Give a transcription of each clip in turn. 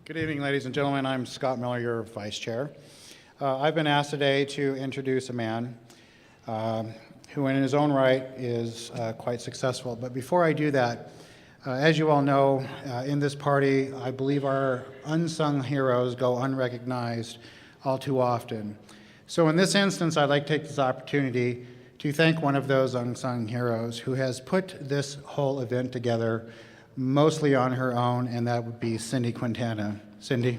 Good evening, ladies and gentlemen. I'm Scott Miller, your vice chair. I've been asked today to introduce a man who in his own right is quite successful. But before I do that, as you all know, in this party, I believe our unsung heroes go unrecognized all too often. So in this instance, I'd like to take this opportunity to thank one of those unsung heroes who has put this whole event together mostly on her own, and that would be Cindy Quintana. Cindy.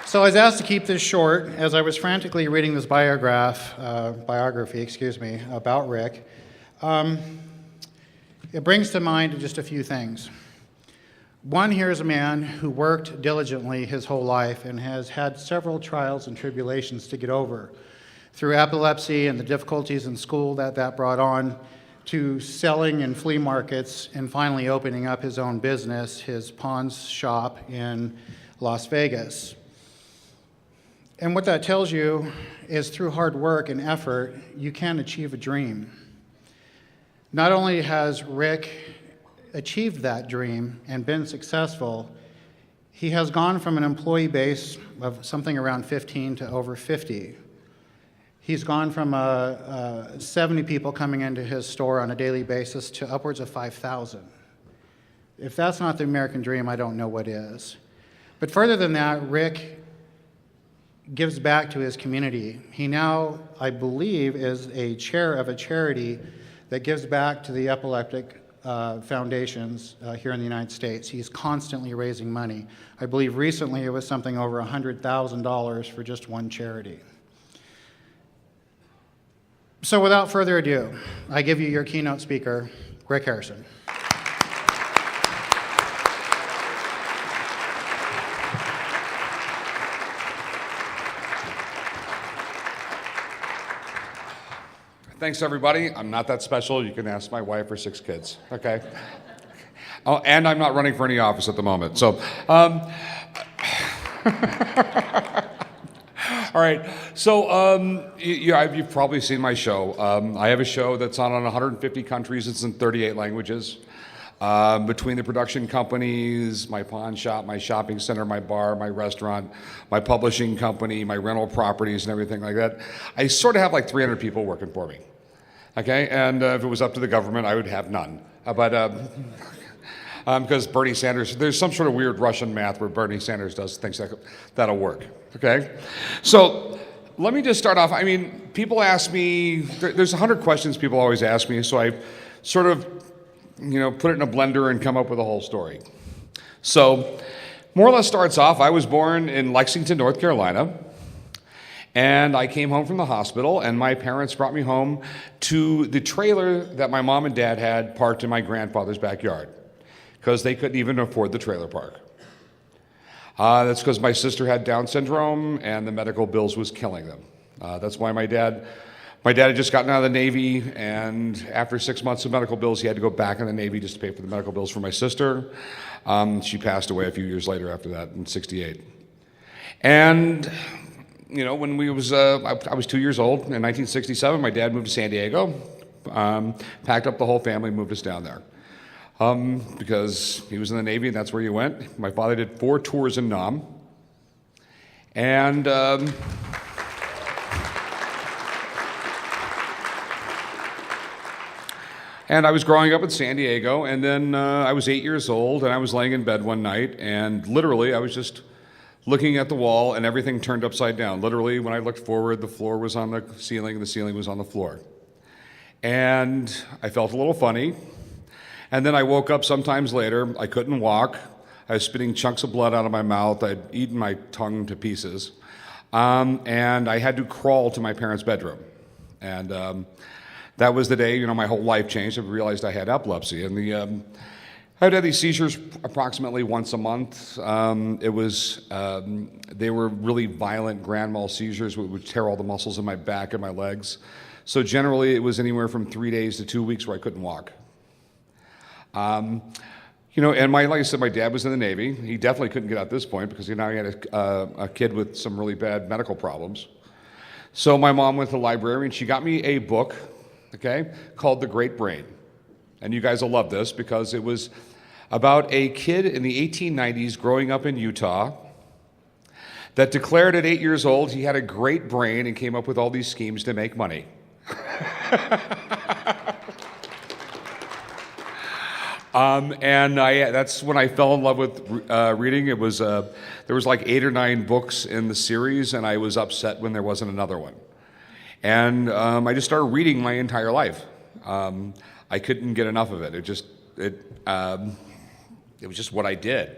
So I was asked to keep this short as I was frantically reading this biography about Rick. It brings to mind just a few things. One, here's a man who worked diligently his whole life and has had several trials and tribulations to get over, through epilepsy and the difficulties in school that brought on, to selling in flea markets and finally opening up his own business, his pawn's shop in Las Vegas. And what that tells you is through hard work and effort, you can achieve a dream. Not only has Rick achieved that dream and been successful, he has gone from an employee base of something around 15 to over 50. He's gone from 70 people coming into his store on a daily basis to upwards of 5,000. If that's not the American dream, I don't know what is. But further than that, Rick gives back to his community. He now, I believe, is a chair of a charity that gives back to the epileptic foundations here in the United States. He's constantly raising money. I believe recently it was something over $100,000 for just one charity. So without further ado, I give you your keynote speaker, Rick Harrison. Thanks, everybody. I'm not that special. You can ask my wife or 6 kids, okay? Oh, and I'm not running for any office at the moment. So, all right. So, you've probably seen my show. I have a show that's on 150 countries. It's in 38 languages. Between the production companies, my pawn shop, my shopping center, my bar, my restaurant, my publishing company, my rental properties, and everything like that, I sort of have like 300 people working for me. Okay? And if it was up to the government, I would have none. Because Bernie Sanders, there's some sort of weird Russian math where Bernie Sanders thinks that'll work. Okay? So let me just start off. I mean, people ask me, there's 100 questions people always ask me, so I sort of put it in a blender and come up with a whole story. So, more or less starts off, I was born in Lexington, North Carolina, and I came home from the hospital, and my parents brought me home to the trailer that my mom and dad had parked in my grandfather's backyard, because they couldn't even afford the trailer park. That's because my sister had Down syndrome, and the medical bills was killing them. That's why my dad had just gotten out of the Navy, and after 6 months of medical bills, he had to go back in the Navy just to pay for the medical bills for my sister. She passed away a few years later after that in '68. And, when I was 2 years old in 1967, my dad moved to San Diego, packed up the whole family, moved us down there. Because he was in the Navy and that's where you went. My father did 4 tours in Nam. And I was growing up in San Diego, and then I was 8 years old, and I was laying in bed one night, and literally I was just looking at the wall, and everything turned upside down. Literally, when I looked forward, the floor was on the ceiling, and the ceiling was on the floor. And I felt a little funny, and then I woke up sometimes later. I couldn't walk. I was spitting chunks of blood out of my mouth. I'd eaten my tongue to pieces. And I had to crawl to my parents' bedroom. And that was the day, my whole life changed. I realized I had epilepsy. And I would have these seizures approximately once a month. They were really violent grand mal seizures, which would tear all the muscles in my back and my legs. So generally, it was anywhere from 3 days to 2 weeks where I couldn't walk. And like I said, my dad was in the Navy. He definitely couldn't get out at this point because now he had a kid with some really bad medical problems. So my mom went to the library and she got me a book okay, called The Great Brain. And you guys will love this because it was about a kid in the 1890s growing up in Utah that declared at 8 years old he had a great brain and came up with all these schemes to make money. That's when I fell in love with reading. It was there was like 8 or 9 books in the series, and I was upset when there wasn't another one. And I just started reading my entire life. I couldn't get enough of it. It was just what I did.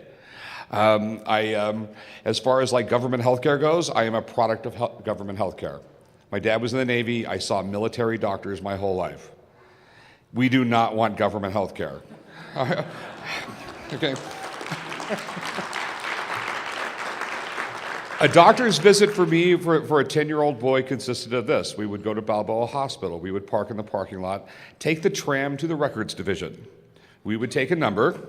As far as like government healthcare goes, I am a product of government healthcare. My dad was in the Navy. I saw military doctors my whole life. We do not want government healthcare. Okay. A doctor's visit for me for a 10-year-old boy consisted of this. We would go to Balboa Hospital. We would park in the parking lot, take the tram to the records division. We would take a number,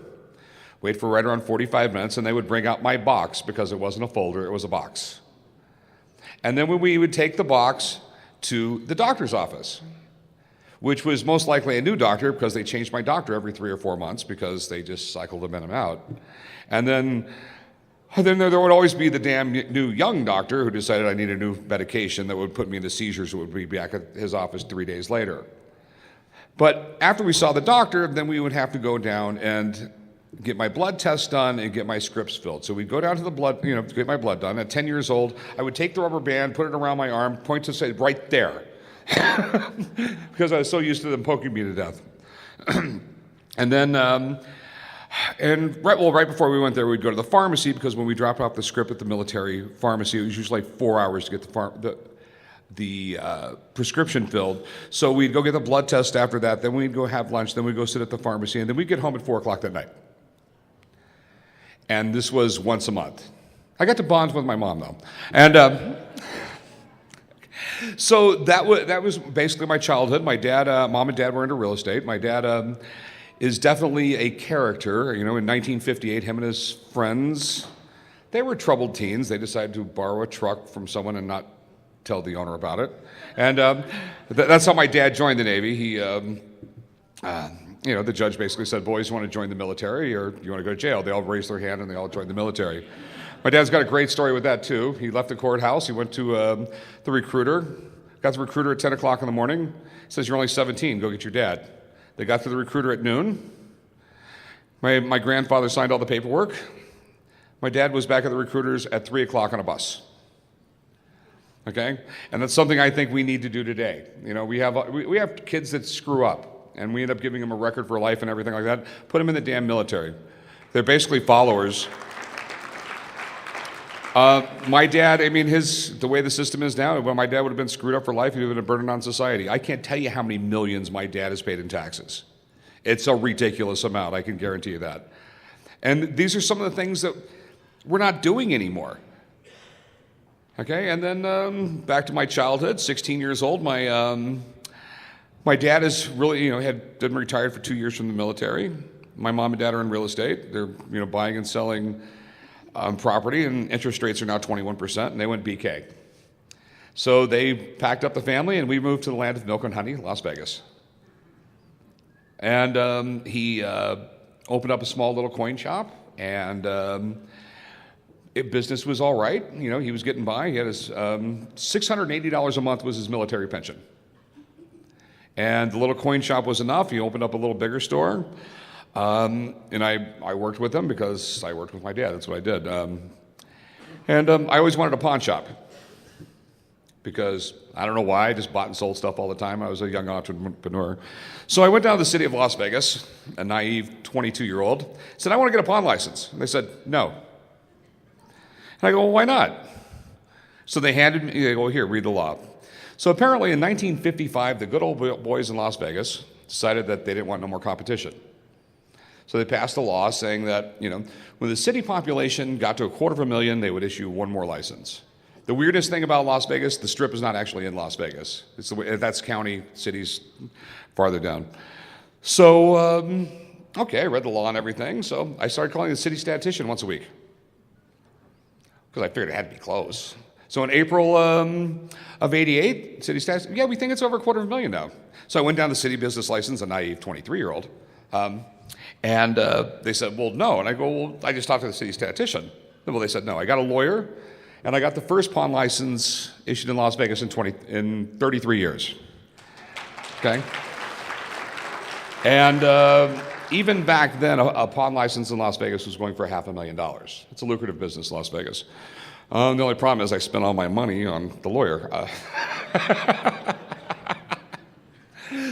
wait for right around 45 minutes, and they would bring out my box because it wasn't a folder, it was a box. And then we would take the box to the doctor's office, which was most likely a new doctor because they changed my doctor every 3 or 4 months because they just cycled them in and out. And then there would always be the damn new young doctor who decided I needed a new medication that would put me into seizures and would be back at his office 3 days later. But after we saw the doctor, then we would have to go down and get my blood test done and get my scripts filled. So we'd go down to the blood, to get my blood done. At 10 years old, I would take the rubber band, put it around my arm, point to say, right there. Because I was so used to them poking me to death. And then, right before we went there, we'd go to the pharmacy because when we dropped off the script at the military pharmacy, it was usually like 4 hours to get the prescription filled. So we'd go get the blood test after that, then we'd go have lunch, then we'd go sit at the pharmacy, and then we'd get home at 4 o'clock that night. And this was once a month. I got to bond with my mom, though. And so that was basically my childhood. My dad, mom and dad were into real estate. My dad is definitely a character. In 1958, him and his friends, they were troubled teens. They decided to borrow a truck from someone and not tell the owner about it. And that's how my dad joined the Navy. He, the judge basically said, boys, you want to join the military or you want to go to jail? They all raised their hand and they all joined the military. My dad's got a great story with that, too. He left the courthouse. He went to the recruiter, got the recruiter at 10 o'clock in the morning. Says, you're only 17. Go get your dad. They got to the recruiter at noon. My grandfather signed all the paperwork. My dad was back at the recruiters at 3 o'clock on a bus. Okay? And that's something I think we need to do today. We have kids that screw up, and we end up giving them a record for life and everything like that. Put them in the damn military. They're basically followers. My dad, the way the system is now, well, my dad would have been screwed up for life. He would have been a burden on society. I can't tell you how many millions my dad has paid in taxes. It's a ridiculous amount, I can guarantee you that. And these are some of the things that we're not doing anymore. Okay, and then back to my childhood, 16 years old, my dad is really, had been retired for 2 years from the military. My mom and dad are in real estate. They're, buying and selling property, and interest rates are now 21%, and they went BK. So they packed up the family, and we moved to the land of milk and honey, Las Vegas. And he opened up a small little coin shop, and business was all right. He was getting by. He had his $680 a month was his military pension. And the little coin shop was enough. He opened up a little bigger store. And I worked with him because I worked with my dad. That's what I did. I always wanted a pawn shop because I don't know why. I just bought and sold stuff all the time. I was a young entrepreneur. So I went down to the city of Las Vegas, a naive 22-year-old, said, I want to get a pawn license. And they said, no. And I go, well, why not? So they handed me, they go, here, read the law. So apparently in 1955, the good old boys in Las Vegas decided that they didn't want no more competition. So they passed a law saying that, when the city population got to 250,000, they would issue one more license. The weirdest thing about Las Vegas, the Strip is not actually in Las Vegas. That's county, cities farther down. So, okay, I read the law and everything, so I started calling the city statistician once a week because I figured it had to be close. So in April of '88, city stats, yeah, we think it's over $250,000 now. So I went down to city business license, a naive 23-year-old, and they said, well, no. And I go, well, I just talked to the city statistician. Well, they said, no. I got a lawyer, and I got the first pawn license issued in Las Vegas in 33 years. Okay? And even back then, a pawn license in Las Vegas was going for $500,000. It's a lucrative business, Las Vegas. The only problem is I spent all my money on the lawyer.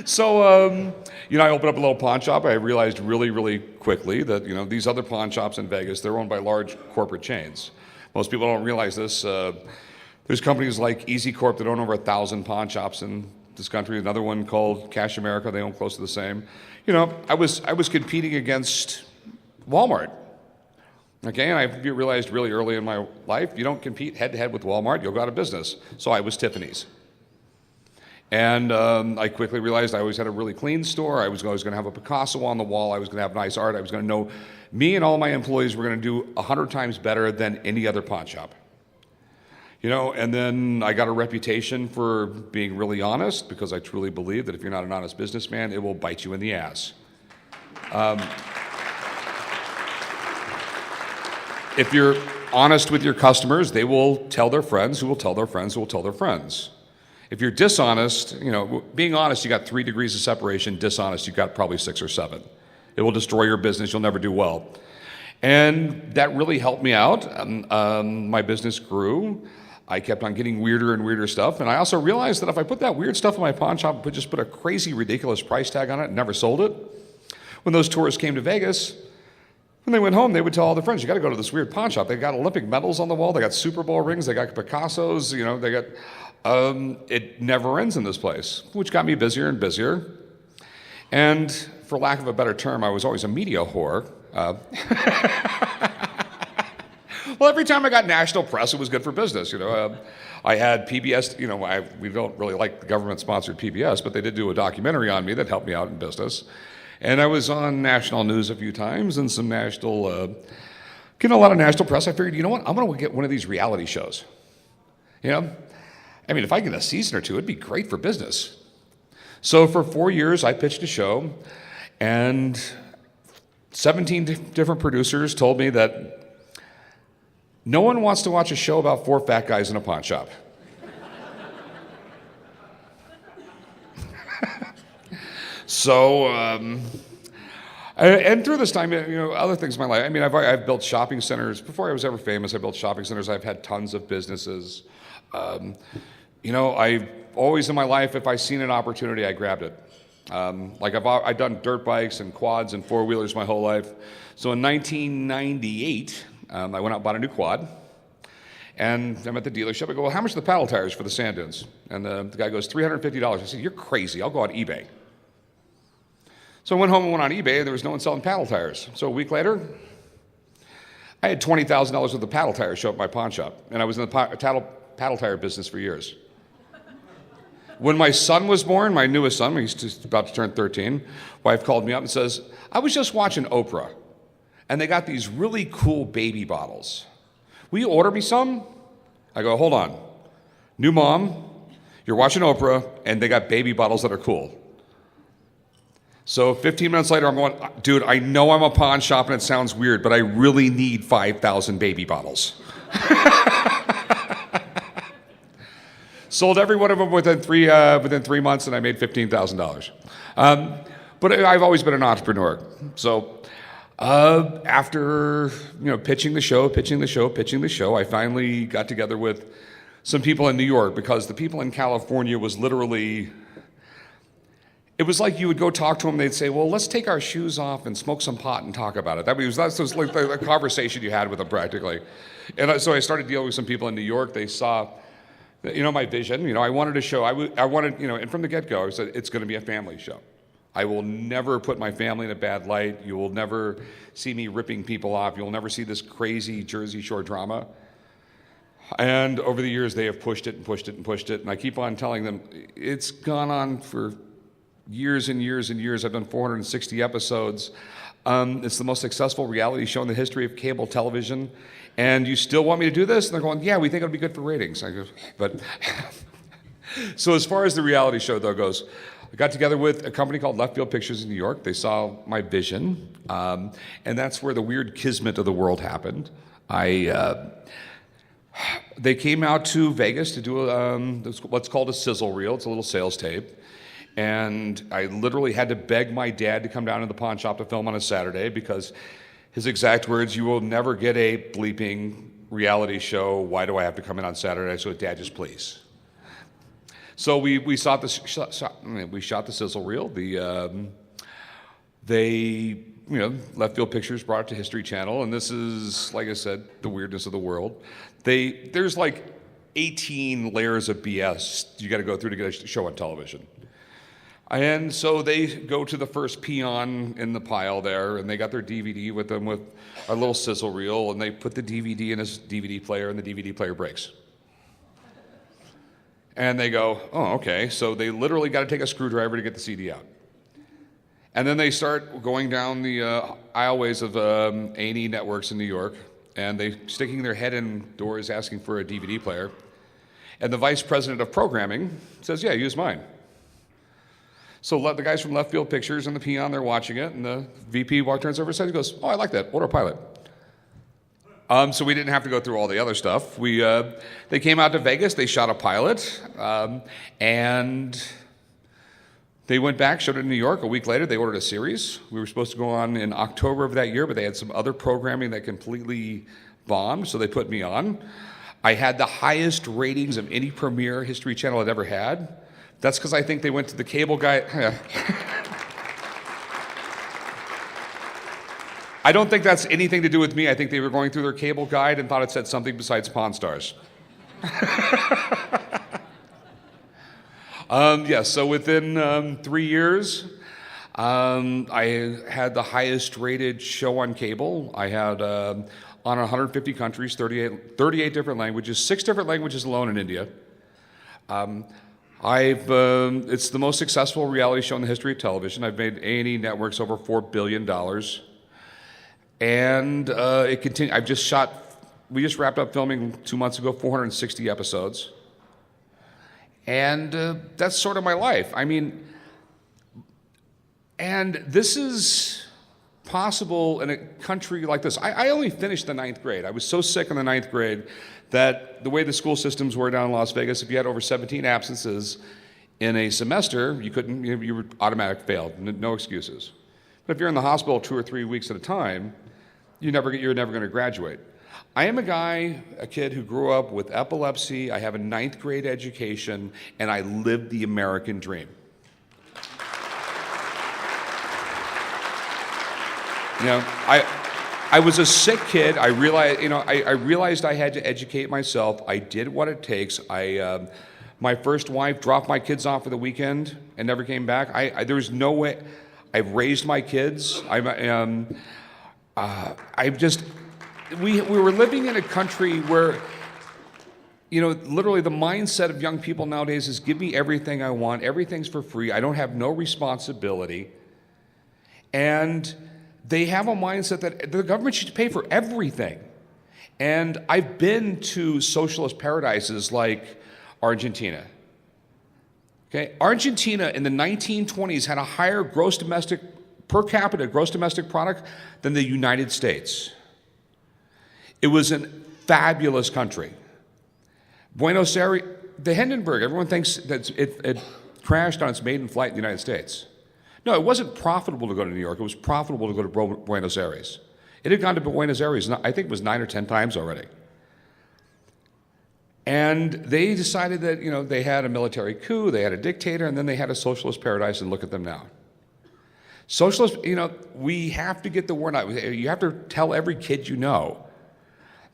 So, I opened up a little pawn shop. I realized really, really quickly that, these other pawn shops in Vegas, they're owned by large corporate chains. Most people don't realize this. There's companies like Easy Corp that own over 1,000 pawn shops in this country. Another one called Cash America, they own close to the same. I was competing against Walmart. Okay, and I realized really early in my life, you don't compete head-to-head with Walmart, you'll go out of business. So I was Tiffany's. And I quickly realized I always had a really clean store. I was always going to have a Picasso on the wall. I was going to have nice art. I was going to know me and all my employees were going to do 100 times better than any other pawn shop. And then I got a reputation for being really honest because I truly believe that if you're not an honest businessman, it will bite you in the ass. If you're honest with your customers, they will tell their friends who will tell their friends who will tell their friends. If you're dishonest, being honest, you got 3 degrees of separation. Dishonest, you got probably 6 or 7. It will destroy your business. You'll never do well. And that really helped me out. My business grew. I kept on getting weirder and weirder stuff. And I also realized that if I put that weird stuff in my pawn shop and just put a crazy, ridiculous price tag on it and never sold it, when those tourists came to Vegas, when they went home, they would tell all their friends, you got to go to this weird pawn shop. They got Olympic medals on the wall. They got Super Bowl rings. They got Picassos. They got... it never ends in this place, which got me busier and busier. And for lack of a better term, I was always a media whore. Well, every time I got national press, it was good for business. I had PBS. We don't really like the government-sponsored PBS, but they did do a documentary on me that helped me out in business. And I was on national news a few times and some national, getting a lot of national press. I figured, I'm going to get one of these reality shows. If I get a season or two, it'd be great for business. So for 4 years, I pitched a show, and 17 different producers told me that no one wants to watch a show about 4 fat guys in a pawn shop. So, and through this time, other things in my life. I've built shopping centers. Before I was ever famous, I built shopping centers. I've had tons of businesses. I've always in my life, if I've seen an opportunity, I grabbed it. I've done dirt bikes and quads and 4-wheelers my whole life. So in 1998, I went out and bought a new quad. And I'm at the dealership. I go, well, how much are the paddle tires for the sand dunes? And the guy goes, $350. I said, you're crazy. I'll go on eBay. So I went home and went on eBay, and there was no one selling paddle tires. So a week later, I had $20,000 worth of paddle tires show up at my pawn shop. And I was in the paddle tire business for years. When my son was born, my newest son, he's just about to turn 13, wife called me up and says, I was just watching Oprah, and they got these really cool baby bottles. Will you order me some? I go, hold on. New mom, you're watching Oprah, and they got baby bottles that are cool. So 15 minutes later, I'm going, dude, I know I'm a pawn shop and it sounds weird, but I really need 5,000 baby bottles. Sold every one of them within 3 months, and I made $15,000. But I've always been an entrepreneur. So after pitching the show, I finally got together with some people in New York, because the people in California was literally, it was like you would go talk to them, they'd say, well, let's take our shoes off and smoke some pot and talk about it. That was like the conversation you had with them practically. And so I started dealing with some people in New York. They saw, my vision. I wanted a show. I wanted, and from the get-go, I said, it's going to be a family show. I will never put my family in a bad light. You will never see me ripping people off. You'll never see this crazy Jersey Shore drama. And over the years, they have pushed it and pushed it and pushed it. And I keep on telling them, it's gone on for years and years and years. I've done 460 episodes. It's the most successful reality show in the history of cable television. And you still want me to do this? And they're going, yeah, we think it'll be good for ratings. I go, but so as far as the reality show, though, goes, I got together with a company called Left Field Pictures in New York. They saw my vision, and that's where the weird kismet of the world happened. They came out to Vegas to do what's called a sizzle reel. It's a little sales tape. And I literally had to beg my dad to come down to the pawn shop to film on a Saturday because his exact words, "You will never get a bleeping reality show. Why do I have to come in on Saturday?" So, Dad, just please. So we shot the sizzle reel. Left Field Pictures brought it to History Channel, and this is, like I said, the weirdness of the world. There's like 18 layers of BS you got to go through to get a show on television. And so they go to the first peon in the pile there, and they got their DVD with them with a little sizzle reel, and they put the DVD in his DVD player, and the DVD player breaks. And they go, oh, okay. So they literally got to take a screwdriver to get the CD out. And then they start going down the aisleways of A&E networks in New York, and they sticking their head in doors asking for a DVD player. And the vice president of programming says, yeah, use mine. So the guys from Left Field Pictures and the peon, they're watching it, and the VP turns over and says, he goes, oh, I like that. Order a pilot. So we didn't have to go through all the other stuff. They came out to Vegas, they shot a pilot, and they went back, showed it in New York. A week later, they ordered a series. We were supposed to go on in October of that year, but they had some other programming that completely bombed, so they put me on. I had the highest ratings of any premiere History Channel had ever had. That's because I think they went to the cable guy. I don't think that's anything to do with me. I think they were going through their cable guide and thought it said something besides Pawn Stars. So within 3 years, I had the highest rated show on cable. I had on 150 countries, 38 different languages, 6 different languages alone in India. It's the most successful reality show in the history of television. I've made A&E Networks over $4 billion. And it continues. We just wrapped up filming 2 months ago, 460 episodes. And that's sort of my life. I mean, and this is possible in a country like this. I only finished the 9th grade. I was so sick in the 9th grade that the way the school systems were down in Las Vegas, if you had over 17 absences in a semester, you were automatic failed, no excuses. But if you're in the hospital 2 or 3 weeks at a time, you're never going to graduate. I am a kid who grew up with epilepsy. I have a 9th grade education, and I lived the American dream. I was a sick kid. I realized I had to educate myself. I did what it takes. My first wife dropped my kids off for the weekend and never came back. There was no way. I've raised my kids. We were living in a country where, literally the mindset of young people nowadays is give me everything I want. Everything's for free. I don't have no responsibility. And they have a mindset that the government should pay for everything. And I've been to socialist paradises like Argentina. Okay, Argentina in the 1920s had a higher per capita gross domestic product than the United States. It was a fabulous country. Buenos Aires, the Hindenburg, everyone thinks that it crashed on its maiden flight in the United States. No, it wasn't profitable to go to New York. It was profitable to go to Buenos Aires. It had gone to Buenos Aires, I think it was 9 or 10 times already. And they decided that, they had a military coup, they had a dictator, and then they had a socialist paradise, and look at them now. Socialists, we have to get the word out. You have to tell every kid you know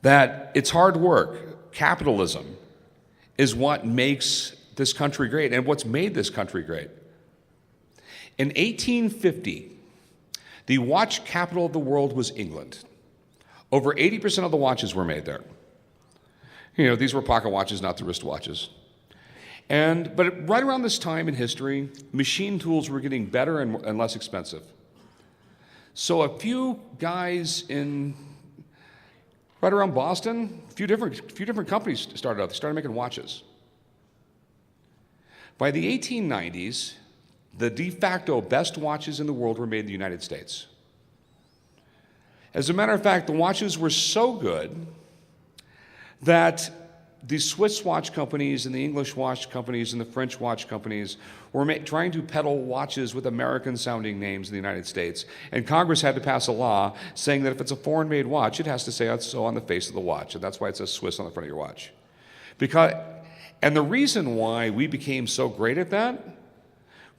that it's hard work. Capitalism is what makes this country great and what's made this country great. In 1850, the watch capital of the world was England. Over 80% of the watches were made there. These were pocket watches, not the wrist watches. But right around this time in history, machine tools were getting better and less expensive. So a few guys right around Boston, a few different companies started out. They started making watches. By the 1890s, the de facto best watches in the world were made in the United States. As a matter of fact, the watches were so good that the Swiss watch companies and the English watch companies and the French watch companies were trying to peddle watches with American-sounding names in the United States. And Congress had to pass a law saying that if it's a foreign-made watch, it has to say so on the face of the watch. And that's why it says Swiss on the front of your watch. And the reason why we became so great at that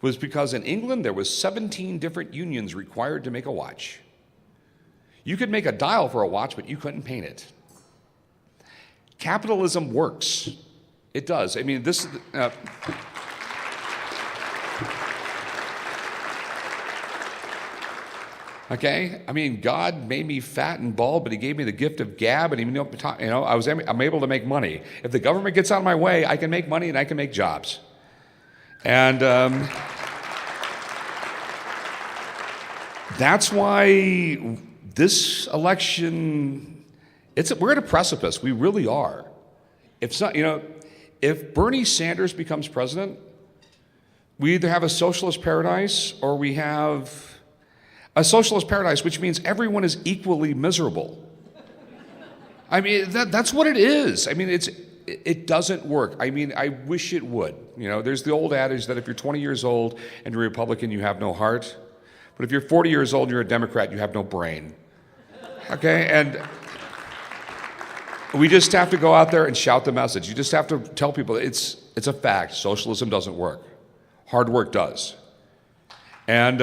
was because in England there was 17 different unions required to make a watch. You could make a dial for a watch, but you couldn't paint it. Capitalism works. It does. I mean, this... okay? I mean, God made me fat and bald, but he gave me the gift of gab, and I'm able to make money. If the government gets out of my way, I can make money and I can make jobs. And that's why this election, we're at a precipice. We really are. If Bernie Sanders becomes president, we either have a socialist paradise or we have a socialist paradise, which means everyone is equally miserable. I mean, that's what it is. I mean, it doesn't work. I mean, I wish it would. There's the old adage that if you're 20 years old and you're a Republican, you have no heart. But if you're 40 years old and you're a Democrat, you have no brain. Okay? And we just have to go out there and shout the message. You just have to tell people it's a fact. Socialism doesn't work. Hard work does. And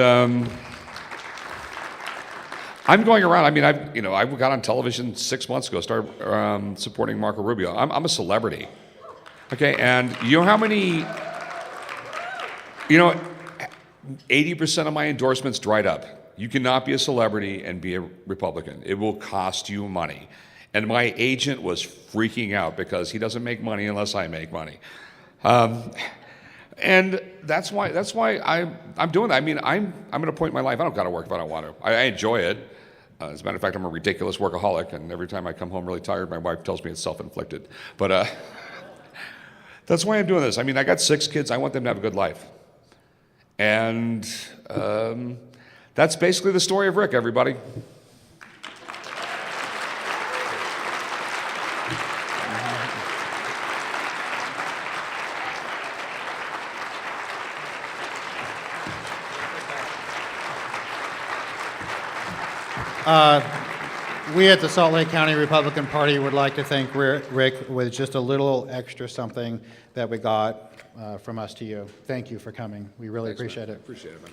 I'm going around. I mean, I got on television 6 months ago, started supporting Marco Rubio. I'm a celebrity. Okay? And you know how many... 80% of my endorsements dried up. You cannot be a celebrity and be a Republican. It will cost you money. And my agent was freaking out because he doesn't make money unless I make money. And that's why I'm doing that. I mean, I'm at a point in my life, I don't got to work if I don't want to. I enjoy it. As a matter of fact, I'm a ridiculous workaholic, and every time I come home really tired, my wife tells me it's self-inflicted. But that's why I'm doing this. I mean, I got 6 kids. I want them to have a good life. And that's basically the story of Rick, everybody. We at the Salt Lake County Republican Party would like to thank Rick with just a little extra something that we got from us to you. Thank you for coming. We really appreciate it. Appreciate it, man.